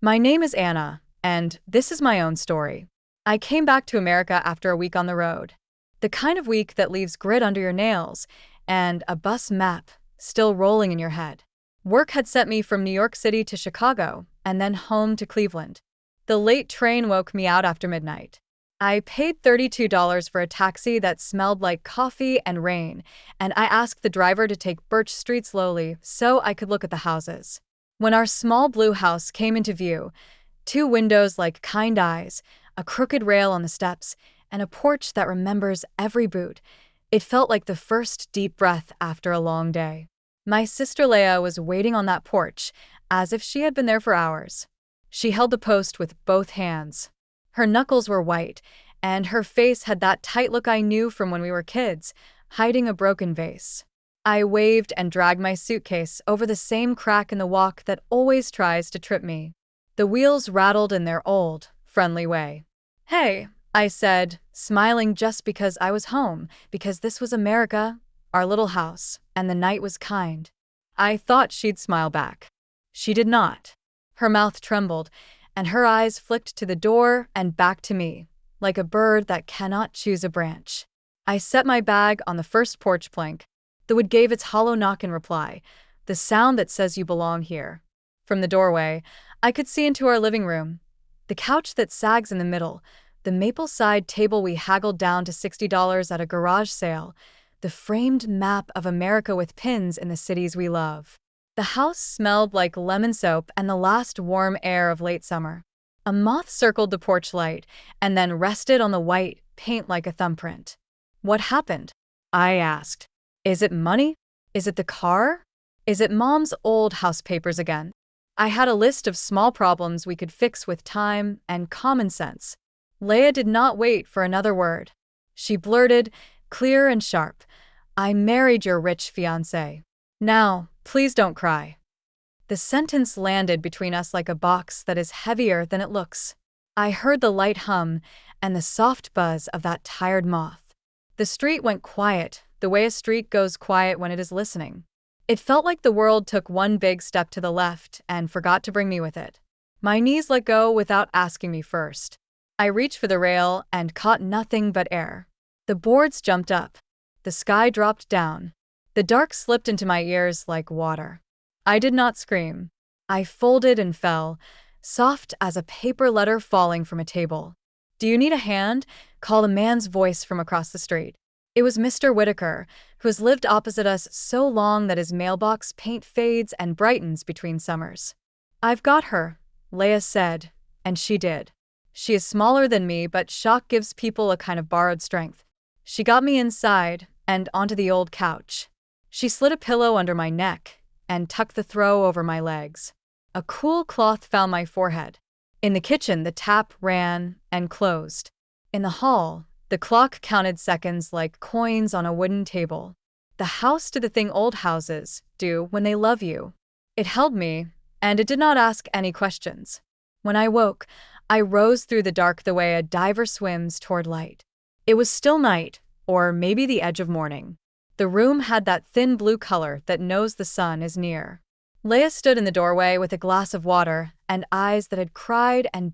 My name is Anna, and this is my own story. I came back to America after a week on the road. The kind of week that leaves grit under your nails and a bus map still rolling in your head. Work had sent me from New York City to Chicago and then home to Cleveland. The late train woke me out after midnight. I paid $32 for a taxi that smelled like coffee and rain, and I asked the driver to take Birch Street slowly so I could look at the houses. When our small blue house came into view, two windows like kind eyes, a crooked rail on the steps, and a porch that remembers every boot, it felt like the first deep breath after a long day. My sister Leah was waiting on that porch, as if she had been there for hours. She held the post with both hands. Her knuckles were white, and her face had that tight look I knew from when we were kids, hiding a broken vase. I waved and dragged my suitcase over the same crack in the walk that always tries to trip me. The wheels rattled in their old, friendly way. "Hey," I said, smiling just because I was home, because this was America, our little house, and the night was kind. I thought she'd smile back. She did not. Her mouth trembled, and her eyes flicked to the door and back to me, like a bird that cannot choose a branch. I set my bag on the first porch plank. The wood gave its hollow knock in reply, the sound that says you belong here. From the doorway, I could see into our living room. The couch that sags in the middle, the maple side table we haggled down to $60 at a garage sale, the framed map of America with pins in the cities we love. The house smelled like lemon soap and the last warm air of late summer. A moth circled the porch light and then rested on the white paint like a thumbprint. "What happened?" I asked. "Is it money? Is it the car? Is it Mom's old house papers again?" I had a list of small problems we could fix with time and common sense. Leah did not wait for another word. She blurted, clear and sharp, "I married your rich fiancé. Now, please don't cry." The sentence landed between us like a box that is heavier than it looks. I heard the light hum and the soft buzz of that tired moth. The street went quiet, the way a street goes quiet when it is listening. It felt like the world took one big step to the left and forgot to bring me with it. My knees let go without asking me first. I reached for the rail and caught nothing but air. The boards jumped up. The sky dropped down. The dark slipped into my ears like water. I did not scream. I folded and fell, soft as a paper letter falling from a table. "Do you need a hand?" called a man's voice from across the street. It was Mr. Whitaker, who has lived opposite us so long that his mailbox paint fades and brightens between summers. "I've got her," Leah said, and she did. She is smaller than me, but shock gives people a kind of borrowed strength. She got me inside and onto the old couch. She slid a pillow under my neck and tucked the throw over my legs. A cool cloth found my forehead. In the kitchen, the tap ran and closed. In the hall, the clock counted seconds like coins on a wooden table. The house did the thing old houses do when they love you. It held me, and it did not ask any questions. When I woke, I rose through the dark the way a diver swims toward light. It was still night, or maybe the edge of morning. The room had that thin blue color that knows the sun is near. Leah stood in the doorway with a glass of water and eyes that had cried and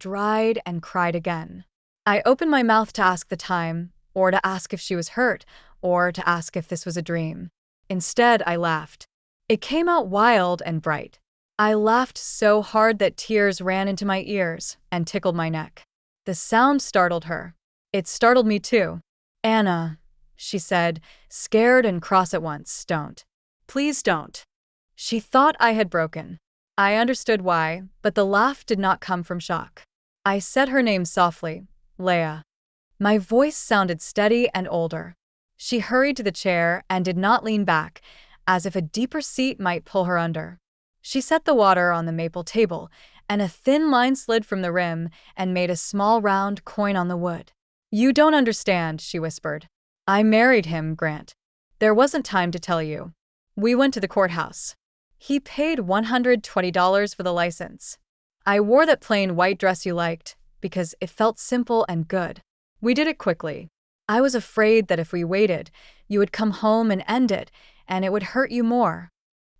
cried again. I opened my mouth to ask the time, or to ask if she was hurt, or to ask if this was a dream. Instead, I laughed. It came out wild and bright. I laughed so hard that tears ran into my ears and tickled my neck. The sound startled her. It startled me too. "Anna," she said, scared and cross at once, "don't. Please don't." She thought I had broken. I understood why, but the laugh did not come from shock. I said her name softly, "Leah." My voice sounded steady and older. She hurried to the chair and did not lean back, as if a deeper seat might pull her under. She set the water on the maple table, and a thin line slid from the rim and made a small round coin on the wood. "You don't understand," she whispered. "I married him, Grant. There wasn't time to tell you. We went to the courthouse. He paid $120 for the license. I wore that plain white dress you liked, because it felt simple and good. We did it quickly. I was afraid that if we waited, you would come home and end it, and it would hurt you more."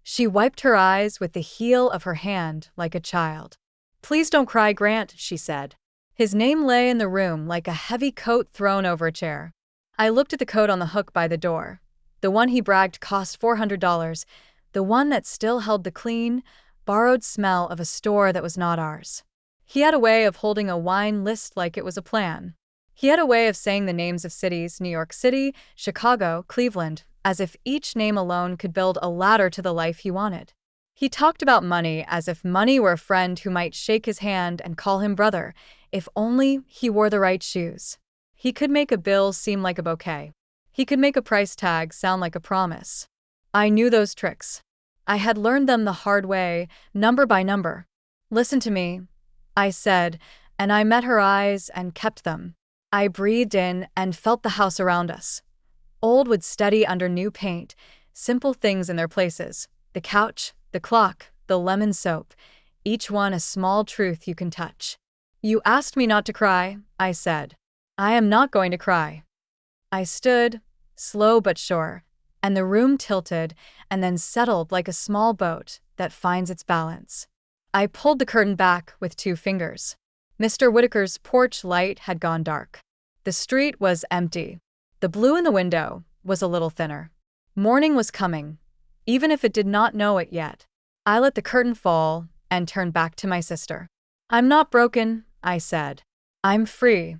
She wiped her eyes with the heel of her hand like a child. "Please don't cry, Grant," she said. His name lay in the room like a heavy coat thrown over a chair. I looked at the coat on the hook by the door. The one he bragged cost $400, the one that still held the clean, borrowed smell of a store that was not ours. He had a way of holding a wine list like it was a plan. He had a way of saying the names of cities, New York City, Chicago, Cleveland, as if each name alone could build a ladder to the life he wanted. He talked about money as if money were a friend who might shake his hand and call him brother, if only he wore the right shoes. He could make a bill seem like a bouquet. He could make a price tag sound like a promise. I knew those tricks. I had learned them the hard way, number by number. "Listen to me," I said, and I met her eyes and kept them. I breathed in and felt the house around us. Old wood steady under new paint, simple things in their places. The couch, the clock, the lemon soap, each one a small truth you can touch. "You asked me not to cry," I said. "I am not going to cry." I stood, slow but sure, and the room tilted and then settled like a small boat that finds its balance. I pulled the curtain back with 2 fingers. Mr. Whitaker's porch light had gone dark. The street was empty. The blue in the window was a little thinner. Morning was coming, even if it did not know it yet. I let the curtain fall and turned back to my sister. "I'm not broken," I said. "I'm free."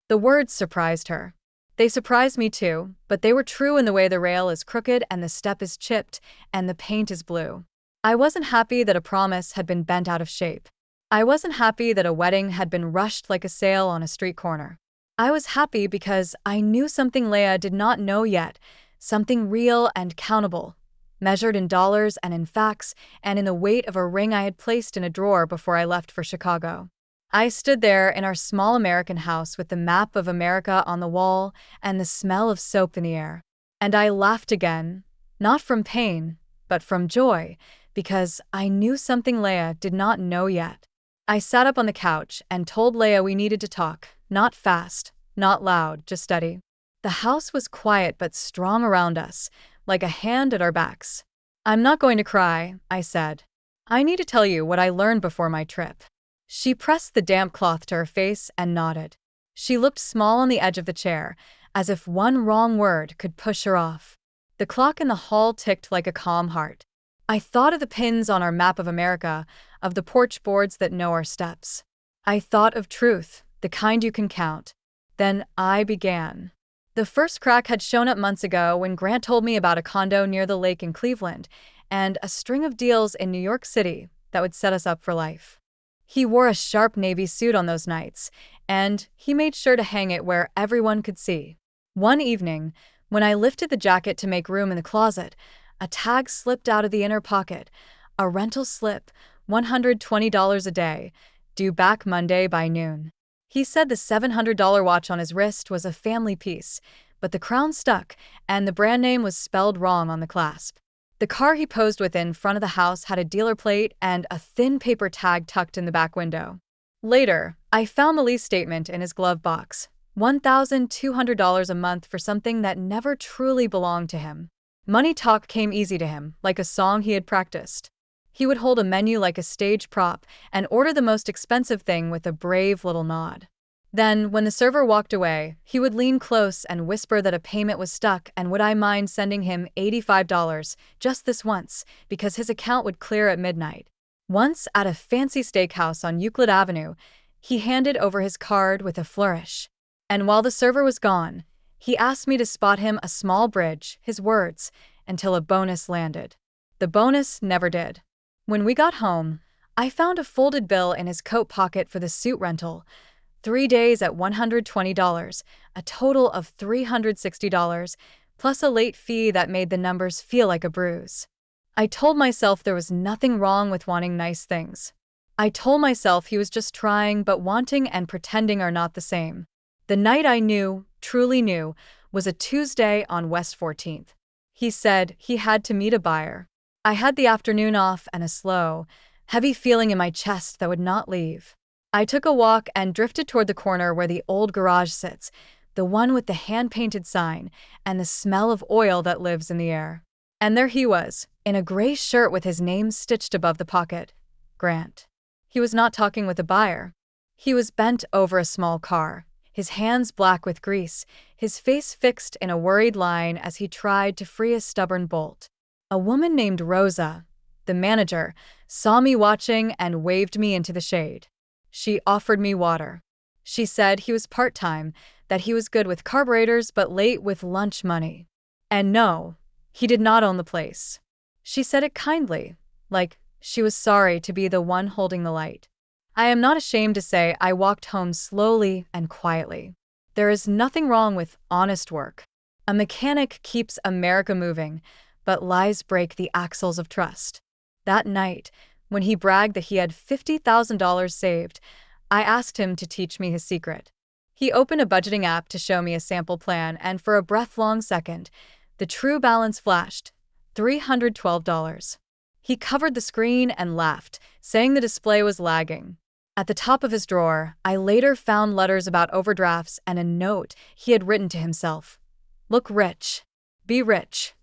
The words surprised her. They surprised me too, but they were true in the way the rail is crooked and the step is chipped and the paint is blue. I wasn't happy that a promise had been bent out of shape. I wasn't happy that a wedding had been rushed like a sale on a street corner. I was happy because I knew something Leia did not know yet, something real and countable, measured in dollars and in facts and in the weight of a ring I had placed in a drawer before I left for Chicago. I stood there in our small American house with the map of America on the wall and the smell of soap in the air. And I laughed again, not from pain, but from joy, because I knew something Leia did not know yet. I sat up on the couch and told Leia we needed to talk, not fast, not loud, just steady. The house was quiet but strong around us, like a hand at our backs. "I'm not going to cry," I said. "I need to tell you what I learned before my trip." She pressed the damp cloth to her face and nodded. She looked small on the edge of the chair, as if one wrong word could push her off. The clock in the hall ticked like a calm heart. I thought of the pins on our map of America, of the porch boards that know our steps. I thought of truth, the kind you can count. Then I began. The first crack had shown up months ago when Grant told me about a condo near the lake in Cleveland and a string of deals in New York City that would set us up for life. He wore a sharp navy suit on those nights, and he made sure to hang it where everyone could see. One evening, when I lifted the jacket to make room in the closet, a tag slipped out of the inner pocket, a rental slip, $120 a day, due back Monday by noon. He said the $700 watch on his wrist was a family piece, but the crown stuck, and the brand name was spelled wrong on the clasp. The car he posed with in front of the house had a dealer plate and a thin paper tag tucked in the back window. Later, I found the lease statement in his glove box, $1,200 a month for something that never truly belonged to him. Money talk came easy to him, like a song he had practiced. He would hold a menu like a stage prop and order the most expensive thing with a brave little nod. Then, when the server walked away, he would lean close and whisper that a payment was stuck and would I mind sending him $85 just this once, because his account would clear at midnight. Once, at a fancy steakhouse on Euclid Avenue, he handed over his card with a flourish. And while the server was gone, he asked me to spot him a small bridge, his words, until a bonus landed. The bonus never did. When we got home, I found a folded bill in his coat pocket for the suit rental, 3 days at $120, a total of $360, plus a late fee that made the numbers feel like a bruise. I told myself there was nothing wrong with wanting nice things. I told myself he was just trying, but wanting and pretending are not the same. The night I knew, truly knew, was a Tuesday on West 14th. He said he had to meet a buyer. I had the afternoon off and a slow, heavy feeling in my chest that would not leave. I took a walk and drifted toward the corner where the old garage sits, the one with the hand-painted sign and the smell of oil that lives in the air. And there he was, in a gray shirt with his name stitched above the pocket, Grant. He was not talking with a buyer. He was bent over a small car, his hands black with grease, his face fixed in a worried line as he tried to free a stubborn bolt. A woman named Rosa, the manager, saw me watching and waved me into the shade. She offered me water. She said he was part-time, that he was good with carburetors but late with lunch money. And no, he did not own the place. She said it kindly, like she was sorry to be the one holding the light. I am not ashamed to say I walked home slowly and quietly. There is nothing wrong with honest work. A mechanic keeps America moving, but lies break the axles of trust. That night, when he bragged that he had $50,000 saved, I asked him to teach me his secret. He opened a budgeting app to show me a sample plan, and for a breath-long second, the true balance flashed: $312. He covered the screen and laughed, saying the display was lagging. At the top of his drawer, I later found letters about overdrafts and a note he had written to himself. Look rich. Be rich.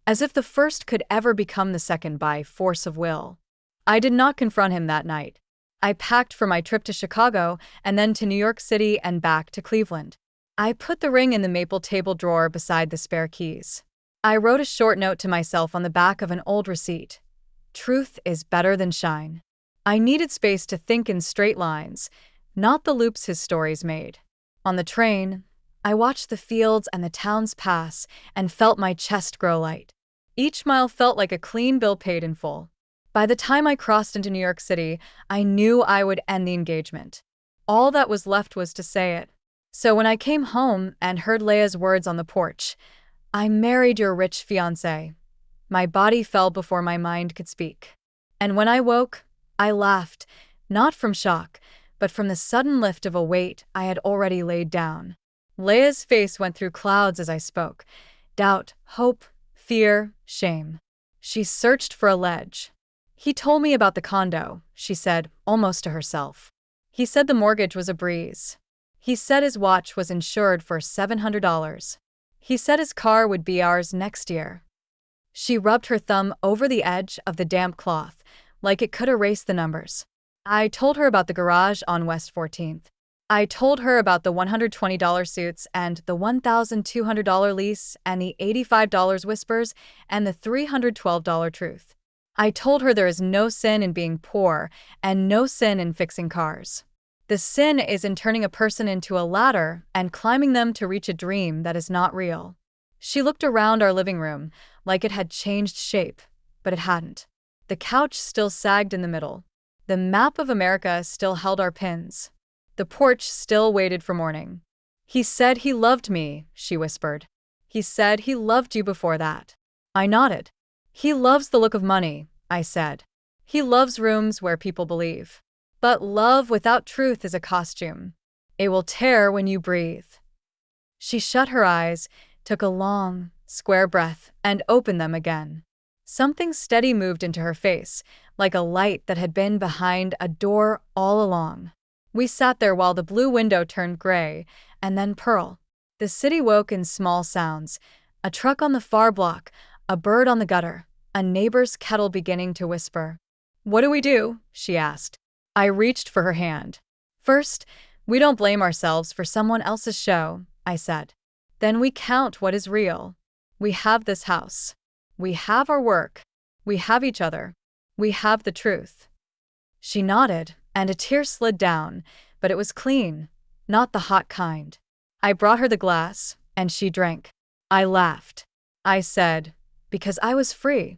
As if the first could ever become the second by force of will. I did not confront him that night. I packed for my trip to Chicago and then to New York City and back to Cleveland. I put the ring in the maple table drawer beside the spare keys. I wrote a short note to myself on the back of an old receipt. Truth is better than shine. I needed space to think in straight lines, not the loops his stories made. On the train, I watched the fields and the towns pass and felt my chest grow light. Each mile felt like a clean bill paid in full. By the time I crossed into New York City, I knew I would end the engagement. All that was left was to say it. So when I came home and heard Leia's words on the porch, I married your rich fiancé, my body fell before my mind could speak. And when I woke, I laughed, not from shock, but from the sudden lift of a weight I had already laid down. Leia's face went through clouds as I spoke. Doubt, hope, fear, shame. She searched for a ledge. He told me about the condo, she said, almost to herself. He said the mortgage was a breeze. He said his watch was insured for $700. He said his car would be ours next year. She rubbed her thumb over the edge of the damp cloth, like it could erase the numbers. I told her about the garage on West 14th. I told her about the $120 suits and the $1,200 lease and the $85 whispers and the $312 truth. I told her there is no sin in being poor and no sin in fixing cars. The sin is in turning a person into a ladder and climbing them to reach a dream that is not real. She looked around our living room like it had changed shape, but it hadn't. The couch still sagged in the middle. The map of America still held our pins. The porch still waited for morning. He said he loved me, she whispered. He said he loved you before that. I nodded. He loves the look of money, I said. He loves rooms where people believe. But love without truth is a costume. It will tear when you breathe. She shut her eyes, took a long, square breath, and opened them again. Something steady moved into her face, like a light that had been behind a door all along. We sat there while the blue window turned gray, and then pearl. The city woke in small sounds. A truck on the far block, a bird on the gutter, a neighbor's kettle beginning to whisper. What do we do? She asked. I reached for her hand. First, we don't blame ourselves for someone else's show, I said. Then we count what is real. We have this house. We have our work. We have each other. We have the truth. She nodded, and a tear slid down, but it was clean, not the hot kind. I brought her the glass, and she drank. I laughed. I said, because I was free.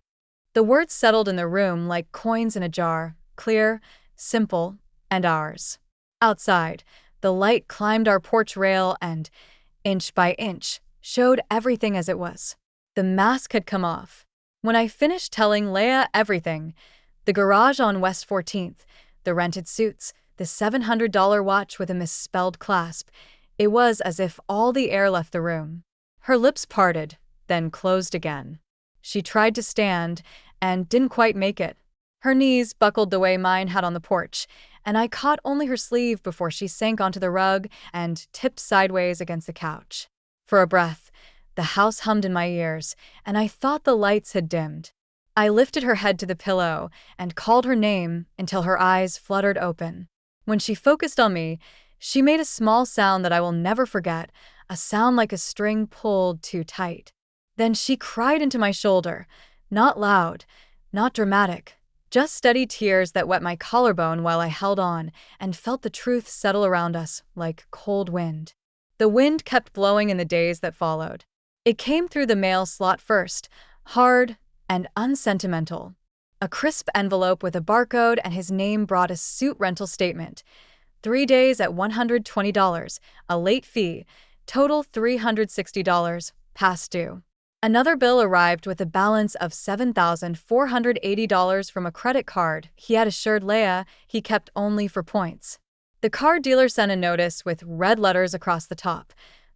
The words settled in the room like coins in a jar, clear, simple, and ours. Outside, the light climbed our porch rail and, inch by inch, showed everything as it was. The mask had come off. When I finished telling Leia everything, the garage on West 14th, the rented suits, the $700 watch with a misspelled clasp, it was as if all the air left the room. Her lips parted, then closed again. She tried to stand, and didn't quite make it. Her knees buckled the way mine had on the porch, and I caught only her sleeve before she sank onto the rug and tipped sideways against the couch. For a breath, the house hummed in my ears, and I thought the lights had dimmed. I lifted her head to the pillow and called her name until her eyes fluttered open. When she focused on me, she made a small sound that I will never forget, a sound like a string pulled too tight. Then she cried into my shoulder, not loud, not dramatic, just steady tears that wet my collarbone while I held on and felt the truth settle around us like cold wind. The wind kept blowing in the days that followed. It came through the mail slot first, hard and unsentimental. A crisp envelope with a barcode and his name brought a suit rental statement. 3 days at $120, a late fee, total $360, past due. Another bill arrived with a balance of $7,480 from a credit card he had assured Leia he kept only for points. The car dealer sent a notice with red letters across the top.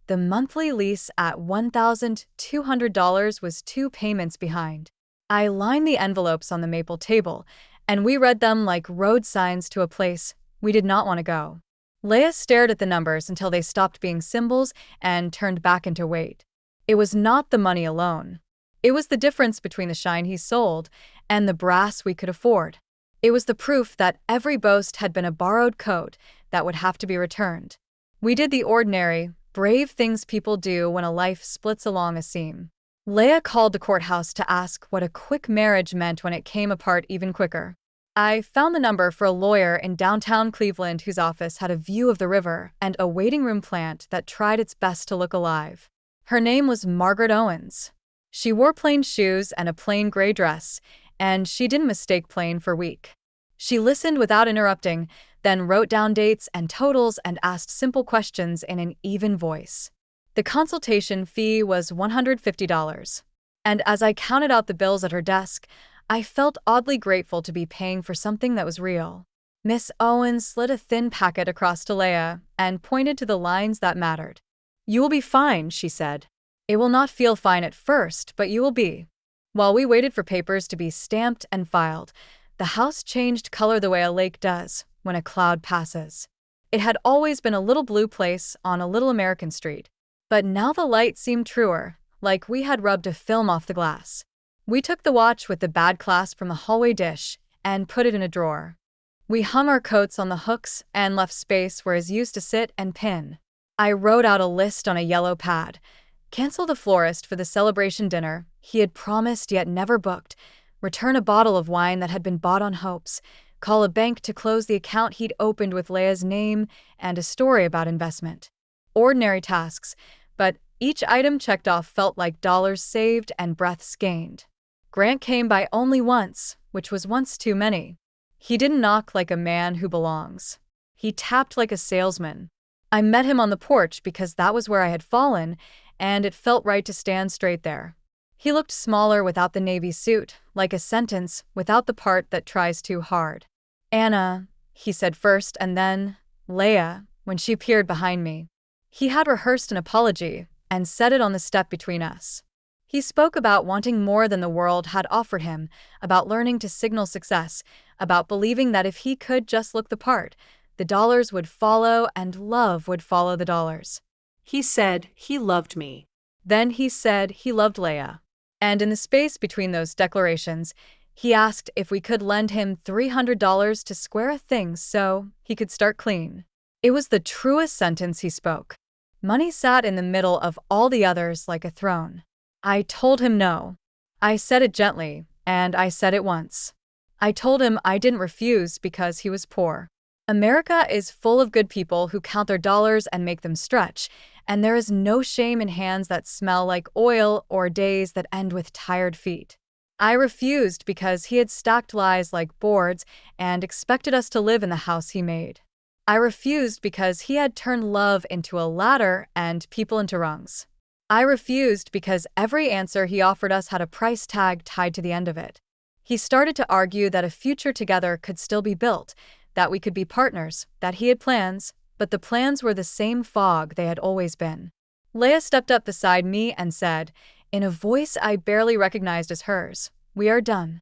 The monthly lease at $1,200 was 2 payments behind. I lined the envelopes on the maple table, and we read them like road signs to a place we did not want to go. Leia stared at the numbers until they stopped being symbols and turned back into weight. It was not the money alone. It was the difference between the shine he sold and the brass we could afford. It was the proof that every boast had been a borrowed coat that would have to be returned. We did the ordinary, brave things people do when a life splits along a seam. Leia called the courthouse to ask what a quick marriage meant when it came apart even quicker. I found the number for a lawyer in downtown Cleveland whose office had a view of the river and a waiting room plant that tried its best to look alive. Her name was Margaret Owens. She wore plain shoes and a plain gray dress, and she didn't mistake plain for weak. She listened without interrupting, then wrote down dates and totals and asked simple questions in an even voice. The consultation fee was $150, and as I counted out the bills at her desk, I felt oddly grateful to be paying for something that was real. Miss Owens slid a thin packet across to Leia and pointed to the lines that mattered. "You will be fine," she said. "It will not feel fine at first, but you will be." While we waited for papers to be stamped and filed, the house changed color the way a lake does when a cloud passes. It had always been a little blue place on a little American street, but now the light seemed truer, like we had rubbed a film off the glass. We took the watch with the bad clasp from the hallway dish and put it in a drawer. We hung our coats on the hooks and left space where his used to sit and pin. I wrote out a list on a yellow pad. Cancel the florist for the celebration dinner he had promised yet never booked. Return a bottle of wine that had been bought on hopes. Call a bank to close the account he'd opened with Leia's name and a story about investment. Ordinary tasks, but each item checked off felt like dollars saved and breaths gained. Grant came by only once, which was once too many. He didn't knock like a man who belongs. He tapped like a salesman. I met him on the porch because that was where I had fallen, and it felt right to stand straight there. He looked smaller without the navy suit, like a sentence without the part that tries too hard. "Anna," he said first, and then, "Leia," when she appeared behind me. He had rehearsed an apology and said it on the step between us. He spoke about wanting more than the world had offered him, about learning to signal success, about believing that if he could just look the part, the dollars would follow and love would follow the dollars. He said he loved me. Then he said he loved Leia. And in the space between those declarations, he asked if we could lend him $300 to square a thing so he could start clean. It was the truest sentence he spoke. Money sat in the middle of all the others like a throne. I told him no. I said it gently, and I said it once. I told him I didn't refuse because he was poor. America is full of good people who count their dollars and make them stretch, and there is no shame in hands that smell like oil or days that end with tired feet. I refused because he had stacked lies like boards and expected us to live in the house he made. I refused because he had turned love into a ladder and people into rungs. I refused because every answer he offered us had a price tag tied to the end of it. He started to argue that a future together could still be built, that we could be partners, that he had plans, but the plans were the same fog they had always been. Leia stepped up beside me and said, in a voice I barely recognized as hers, "We are done."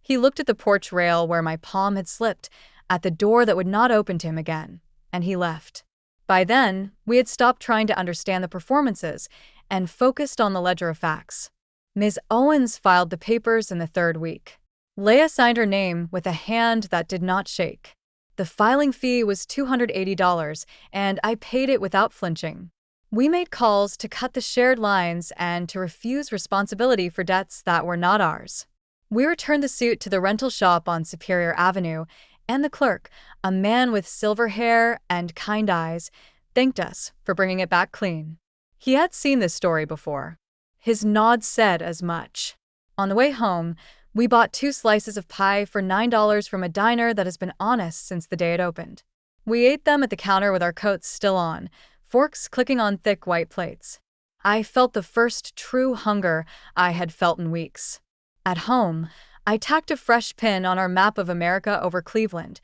He looked at the porch rail where my palm had slipped, at the door that would not open to him again, and he left. By then, we had stopped trying to understand the performances and focused on the ledger of facts. Ms. Owens filed the papers in the third week. Leah signed her name with a hand that did not shake. The filing fee was $280, and I paid it without flinching. We made calls to cut the shared lines and to refuse responsibility for debts that were not ours. We returned the suit to the rental shop on Superior Avenue, and the clerk, a man with silver hair and kind eyes, thanked us for bringing it back clean. He had seen this story before. His nod said as much. On the way home, we bought 2 slices of pie for $9 from a diner that has been honest since the day it opened. We ate them at the counter with our coats still on, forks clicking on thick white plates. I felt the first true hunger I had felt in weeks. At home, I tacked a fresh pin on our map of America over Cleveland,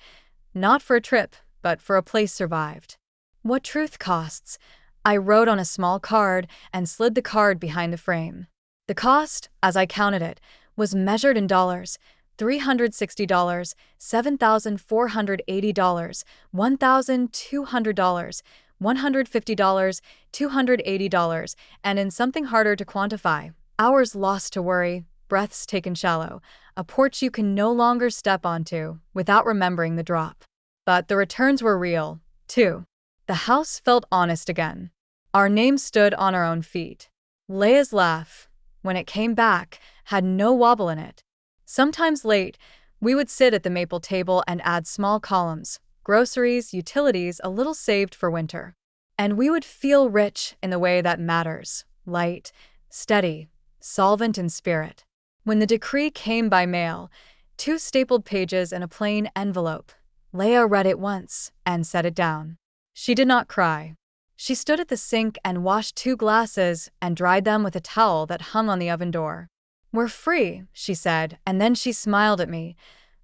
not for a trip, but for a place survived. What truth costs? I wrote on a small card and slid the card behind the frame. The cost, as I counted it, was measured in dollars: $360, $7,480, $1,200, $150, $280, and in something harder to quantify, hours lost to worry, breaths taken shallow, a porch you can no longer step onto without remembering the drop. But the returns were real, too. The house felt honest again. Our names stood on our own feet. Leah's laugh, when it came back, had no wobble in it. Sometimes late, we would sit at the maple table and add small columns, groceries, utilities, a little saved for winter. And we would feel rich in the way that matters, light, steady, solvent in spirit. When the decree came by mail, 2 stapled pages in a plain envelope, Leah read it once and set it down. She did not cry. She stood at the sink and washed 2 glasses and dried them with a towel that hung on the oven door. "We're free," she said, and then she smiled at me,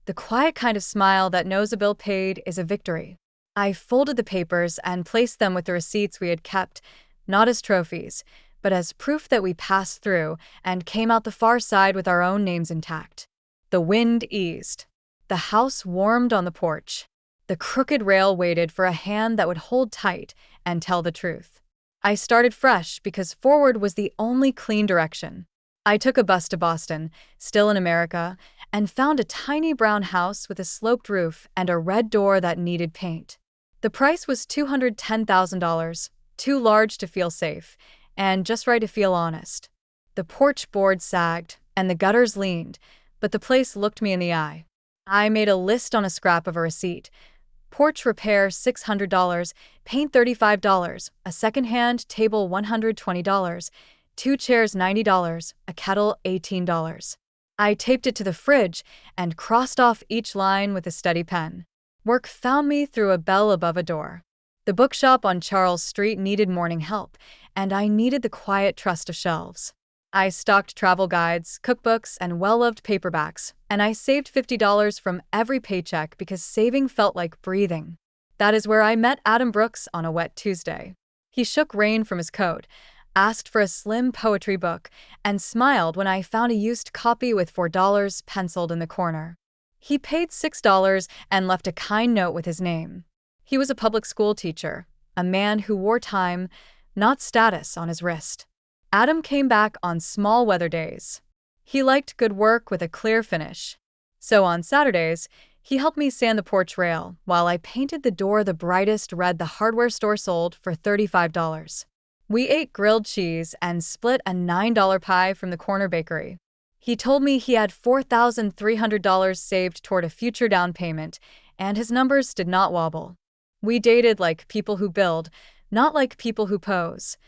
the quiet kind of smile that knows a bill paid is a victory. I folded the papers and placed them with the receipts we had kept, not as trophies, but as proof that we passed through and came out the far side with our own names intact. The wind eased. The house warmed on the porch. The crooked rail waited for a hand that would hold tight and tell the truth. I started fresh because forward was the only clean direction. I took a bus to Boston, still in America, and found a tiny brown house with a sloped roof and a red door that needed paint. The price was $210,000, too large to feel safe, and just right to feel honest. The porch board sagged, and the gutters leaned, but the place looked me in the eye. I made a list on a scrap of a receipt. Porch repair $600, paint $35, a second-hand table $120, 2 chairs $90, a kettle $18. I taped it to the fridge and crossed off each line with a steady pen. Work found me through a bell above a door. The bookshop on Charles Street needed morning help, and I needed the quiet trust of shelves. I stocked travel guides, cookbooks, and well-loved paperbacks, and I saved $50 from every paycheck because saving felt like breathing. That is where I met Adam Brooks on a wet Tuesday. He shook rain from his coat, asked for a slim poetry book, and smiled when I found a used copy with $4 penciled in the corner. He paid $6 and left a kind note with his name. He was a public school teacher, a man who wore time, not status, on his wrist. Adam came back on small weather days. He liked good work with a clear finish. So on Saturdays, he helped me sand the porch rail while I painted the door the brightest red the hardware store sold for $35. We ate grilled cheese and split a $9 pie from the corner bakery. He told me he had $4,300 saved toward a future down payment, and his numbers did not wobble. We dated like people who build, not like people who pose.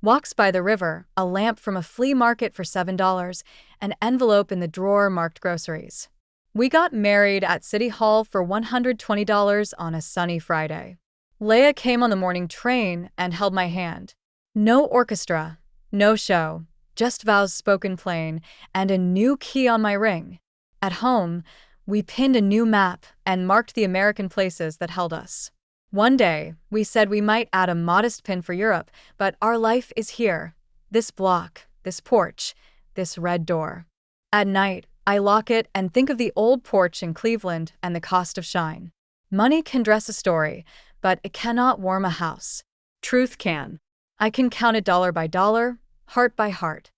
Walks by the river, a lamp from a flea market for $7, an envelope in the drawer marked groceries. We got married at City Hall for $120 on a sunny Friday. Leah came on the morning train and held my hand. No orchestra, no show, just vows spoken plain, and a new key on my ring. At home, we pinned a new map and marked the American places that held us. One day, we said we might add a modest pin for Europe, but our life is here. This block, this porch, this red door. At night, I lock it and think of the old porch in Cleveland and the cost of shine. Money can dress a story, but it cannot warm a house. Truth can. I can count it dollar by dollar, heart by heart.